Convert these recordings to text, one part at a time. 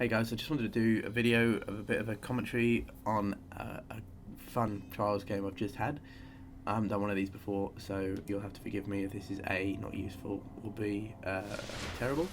Hey guys, I just wanted to do a video of a bit of a commentary on a fun Trials game I've just had. I haven't done one of these before, so you'll have to forgive me if this is A, not useful, or B, terrible.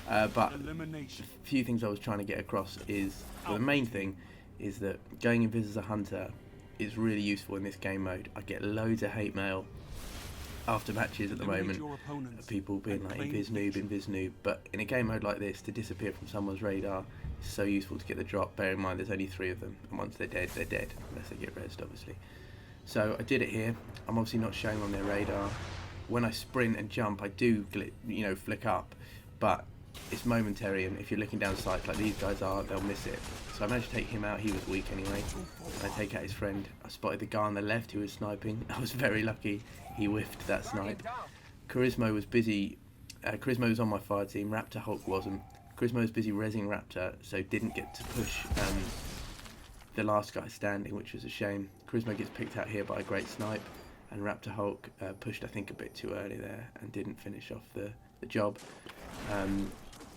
But a few things I was trying to get across is, well, the main thing is that going invis as a hunter is really useful in this game mode. I get loads of hate mail after matches at the moment, people being like invis noob, but in a game mode like this, to disappear from someone's radar is so useful to get the drop. Bear in mind there's only 3 of them, and once they're dead, unless they get rezzed obviously. So I did it here. I'm obviously not showing on their radar. When I sprint and jump, I do flick up, but it's momentary, and if you're looking down sights like these guys are, they'll miss it. So I managed to take him out. He was weak anyway. I take out his friend. I spotted the guy on the left who was sniping. I was very lucky. He whiffed that snipe. Charisma was busy. Charisma was on my fire team. Raptor Hulk wasn't. Charisma was busy rezzing Raptor, so didn't get to push the last guy standing, which was a shame. Charisma gets picked out here by a great snipe, and Raptor Hulk pushed, I think, a bit too early there and didn't finish off the job.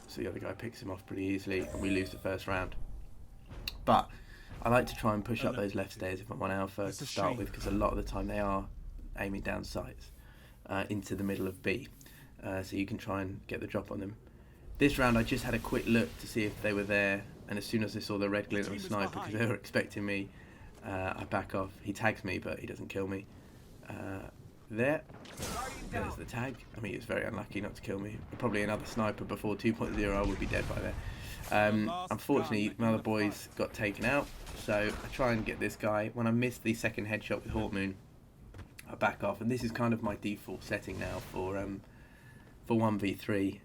So the other guy picks him off pretty easily, and we lose the first round. But I like to try and push up those left stairs if I'm on alpha to start with, because a lot of the time they are aiming down sights into the middle of B, so you can try and get the drop on them. This round I just had a quick look to see if they were there, and as soon as I saw the red glint of a sniper, because they were expecting me, I back off. He tags me, but he doesn't kill me. There's the tag. I mean, it's very unlucky not to kill me. Probably another sniper before 2.0, I would be dead by there. Unfortunately, my other boys got taken out, so I try and get this guy. When I miss the second headshot with Hawkmoon, I back off, and this is kind of my default setting now for 1v3.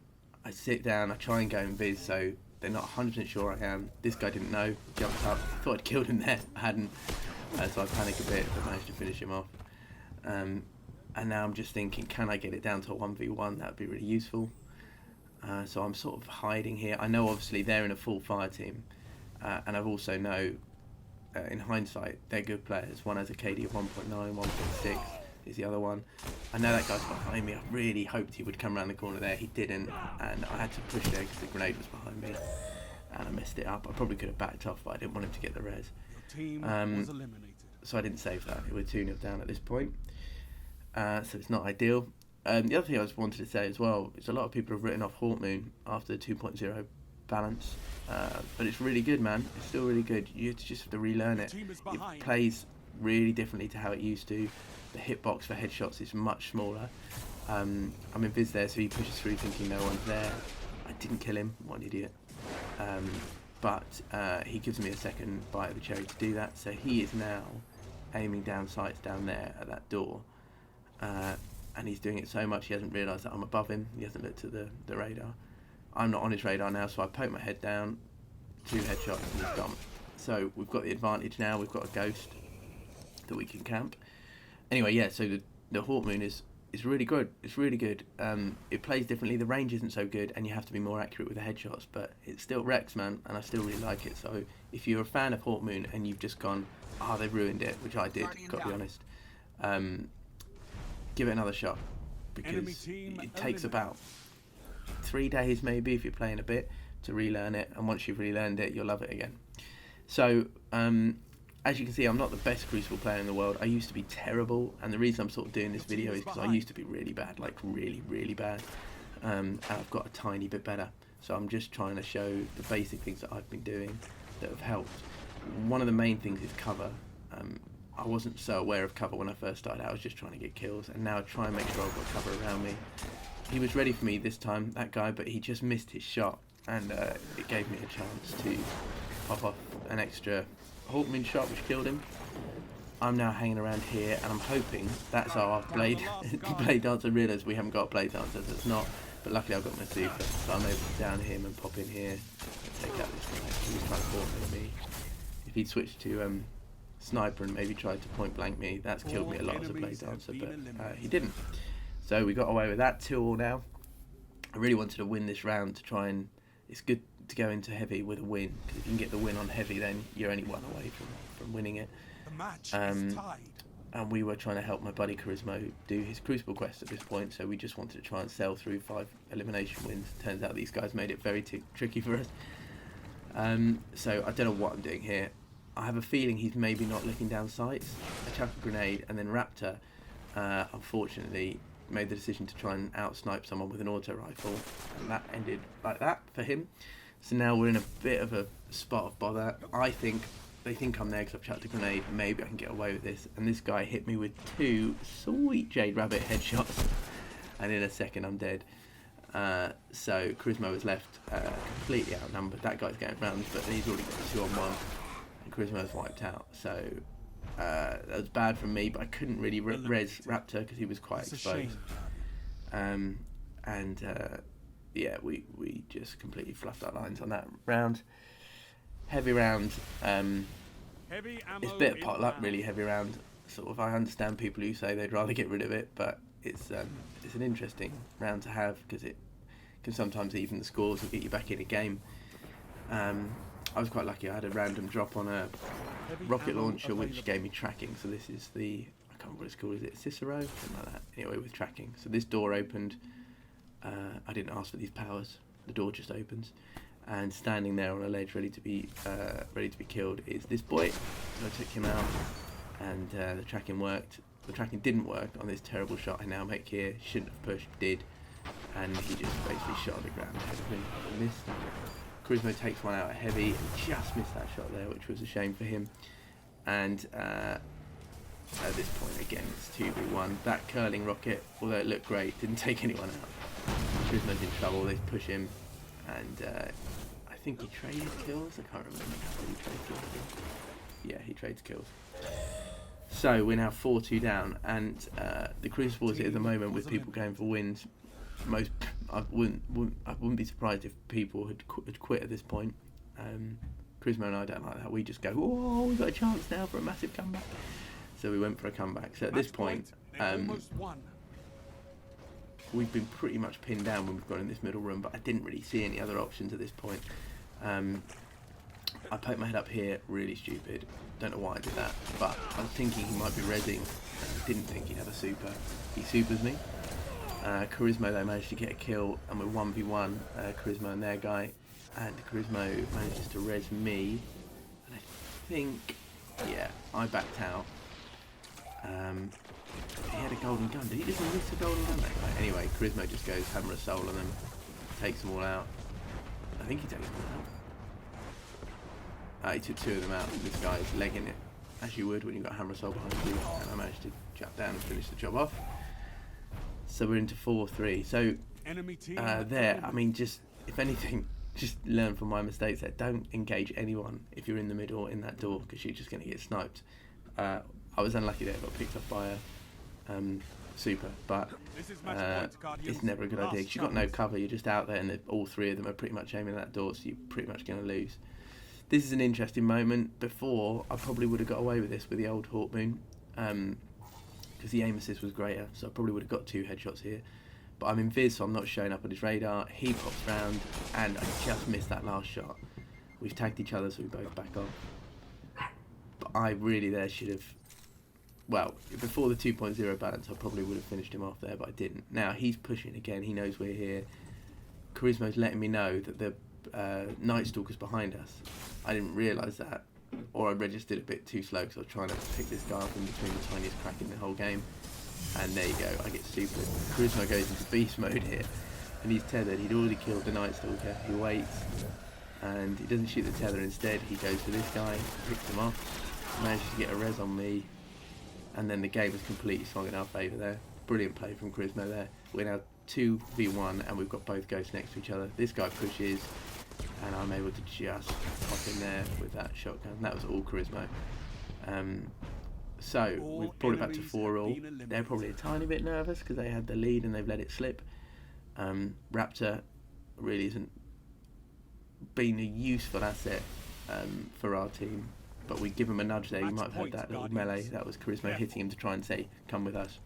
I sit down, I try and go invis, so they're not 100% sure I am. This guy didn't know, jumped up, thought I'd killed him there, I hadn't, so I panicked a bit, but managed to finish him off. And now I'm just thinking, can I get it down to a 1v1? That would be really useful. So I'm sort of hiding here. I know obviously they're in a full fire team, and I've also know, in hindsight, they're good players. One has a KD of 1.9, 1.6 is the other one. I know that guy's behind me. I really hoped he would come around the corner there. He didn't, and I had to push there because the grenade was behind me, and I messed it up. I probably could have backed off, but I didn't want him to get the res. So I didn't save that. We're 2-0 down at this point, so it's not ideal. The other thing I just wanted to say as well is a lot of people have written off Hawkmoon after the 2.0 balance, but it's really good, man. It's still really good. You just have to relearn it. It plays really differently to how it used to. The hitbox for headshots is much smaller. I'm invis there, so he pushes through thinking no one's there. I didn't kill him. What an idiot. But he gives me a second bite of the cherry to do that, so he is now aiming down sights down there at that door. And he's doing it so much he hasn't realised that I'm above him. He hasn't looked at the radar. I'm not on his radar now, so I poke my head down, 2 headshots, and he's gone. So we've got the advantage now. We've got a ghost that we can camp. Anyway, yeah, so the Hawkmoon is really good. It's really good. It plays differently. The range isn't so good, and you have to be more accurate with the headshots, but it still wrecks, man, and I still really like it. So if you're a fan of Hawkmoon and you've just gone, they've ruined it, which I did, got to be honest, give it another shot, because it takes about 3 days maybe if you're playing a bit to relearn it, and once you've relearned it, you'll love it again. So as you can see, I'm not the best Crucible player in the world. I used to be terrible, and the reason I'm sort of doing this video is because I used to be really bad, like really bad, and I've got a tiny bit better. So I'm just trying to show the basic things that I've been doing that have helped. One of the main things is cover. I wasn't so aware of cover when I first started out. I was just trying to get kills, and now I try and make sure I've got cover around me. He was ready for me this time, that guy, but he just missed his shot, and it gave me a chance to pop off an extra Hawkmoon shot, which killed him. I'm now hanging around here, and I'm hoping that's our blade dance. I realise we haven't got a blade dancer, so it's not, but luckily I've got my super, so I'm able to down him and pop in here and take out this guy. He was trying to Hawkmoon me. If he'd switched to sniper and maybe tried to point blank me, that's killed me a lot as a blade dancer, but he didn't. So we got away with that 2-2 now. I really wanted to win this round to try and, it's good to go into heavy with a win, because if you can get the win on heavy, then you're only 1 away from winning it. And we were trying to help my buddy Charisma do his Crucible quest at this point, so we just wanted to try and sail through 5 elimination wins. Turns out these guys made it very tricky for us. So I don't know what I'm doing here. I have a feeling he's maybe not looking down sights. I chuck a grenade, and then Raptor, unfortunately, made the decision to try and out-snipe someone with an auto rifle, and that ended like that for him. So now we're in a bit of a spot of bother. I think they think I'm there because I've chucked a grenade. Maybe I can get away with this. And this guy hit me with 2 sweet Jade Rabbit headshots, and in a second I'm dead. So Charisma was left completely outnumbered. That guy's going round, but he's already got 2-on-1, and Charisma's wiped out. So that was bad from me, but I couldn't really res Raptor because he was quite exposed. Yeah, we just completely fluffed our lines on that round. Heavy round. It's a bit of pot luck, really. Heavy round. Sort of. I understand people who say they'd rather get rid of it, but it's an interesting round to have because it can sometimes even the scores and get you back in a game. I was quite lucky. I had a random drop on a rocket launcher which gave me tracking. So this is the, I can't remember what it's called. Is it Cicero? Something like that. Anyway, with tracking. So this door opened. I didn't ask for these powers. The door just opens, and standing there on a ledge, ready to be killed, is this boy. So I took him out, and the tracking worked. The tracking didn't work on this terrible shot I now make here. Shouldn't have pushed, did, and he just basically shot on the ground ahead of me. Missed. Charisma takes one out at heavy and just missed that shot there, which was a shame for him. And at this point, again, it's 2v1. That curling rocket, although it looked great, didn't take anyone out. Charisma's in trouble. They push him, and I think he traded kills. I can't remember. Did he trade kills? Yeah, he trades kills. So we're now 4-2 down, and the Crucible is at the moment with people going for wins. I wouldn't be surprised if people had quit at this point. Charisma and I don't like that. We just go, oh, we've got a chance now for a massive comeback. So we went for a comeback. So at this point, we've been pretty much pinned down when we've got in this middle room, but I didn't really see any other options at this point. I poked my head up here, really stupid. Don't know why I did that, but I was thinking he might be rezzing. I didn't think he'd have a super. He supers me. Charisma though managed to get a kill, and we're 1v1, Charisma and their guy, and Charisma manages to res me, and I think, yeah, I backed out. He had a golden gun. Did he just miss a golden gun that guy? Anyway, Charisma just goes hammer of soul on them, takes them all out. I think he takes them all out. He took 2 of them out. This guy's legging it, as you would when you've got hammer of soul behind you, and I managed to jump down and finish the job off. So we're into 4-3. So there, I mean, just if anything, just learn from my mistakes there. Don't engage anyone if you're in the middle in that door, because you're just going to get sniped. I was unlucky there, I got picked up by a super, but it's never a good idea because you've got no cover. You're just out there, and all 3 of them are pretty much aiming at that door, so you're pretty much going to lose. This is an interesting moment. Before, I probably would have got away with this with the old Hawkmoon. Because the aim assist was greater, so I probably would have got 2 headshots here. But I'm invis, so I'm not showing up on his radar. He pops round, and I just missed that last shot. We've tagged each other, so we both back off. But I really there should have... Well, before the 2.0 balance, I probably would have finished him off there, but I didn't. Now, he's pushing again. He knows we're here. Charisma's letting me know that the Night Stalker's behind us. I didn't realise that. Or I registered a bit too slow because I was trying to pick this guy up in between the tiniest crack in the whole game. And there you go, I get stupid. Charisma goes into beast mode here, and he's tethered. He'd already killed the Night Stalker. He waits, and he doesn't shoot the tether. Instead, he goes for this guy, picks him off, manages to get a res on me, and then the game has completely swung in our favour there. Brilliant play from Charisma there. We're now 2v1, and we've got both ghosts next to each other. This guy pushes, and I'm able to just pop in there with that shotgun. That was all Charisma. So we've brought it back to 4-all. They're probably a tiny bit nervous because they had the lead and they've let it slip. Raptor really isn't been a useful asset for our team, but we give him a nudge there. You might have heard that little melee. That was Charisma hitting him to try and say, come with us.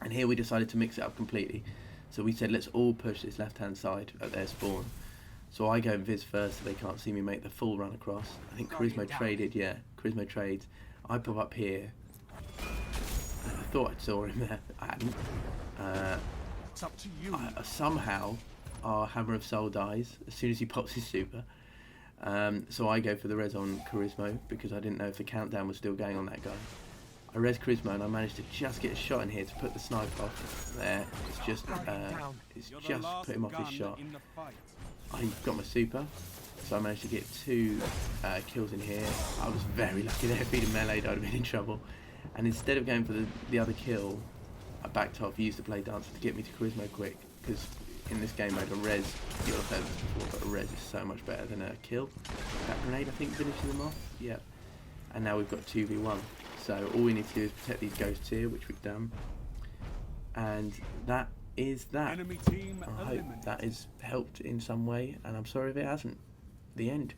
And here we decided to mix it up completely. So we said, let's all push this left-hand side at their spawn. So I go and viz first so they can't see me make the full run across. I think Charisma traded, yeah. Charisma trades. I pop up here. I thought I saw him there. I hadn't. It's up to you. Somehow, our Hammer of Soul dies as soon as he pops his super. So I go for the res on Charismo because I didn't know if the countdown was still going on that guy. I res Charismo and I managed to just get a shot in here to put the sniper off. There, it's just put him off his shot. I got my super, so I managed to get 2 kills in here. I was very lucky there. If he'd have melee'd, I'd have been in trouble. And instead of going for the other kill, I backed off, used the play dancer to get me to Charismo quick, because in this game mode a res, you'll have heard this before, but a res is so much better than a kill. That grenade I think finishes them off, yep. And now we've got 2v1. So all we need to do is protect these ghosts here, which we've done. And that is that. Enemy team I hope that has helped in some way, and I'm sorry if it hasn't. The end.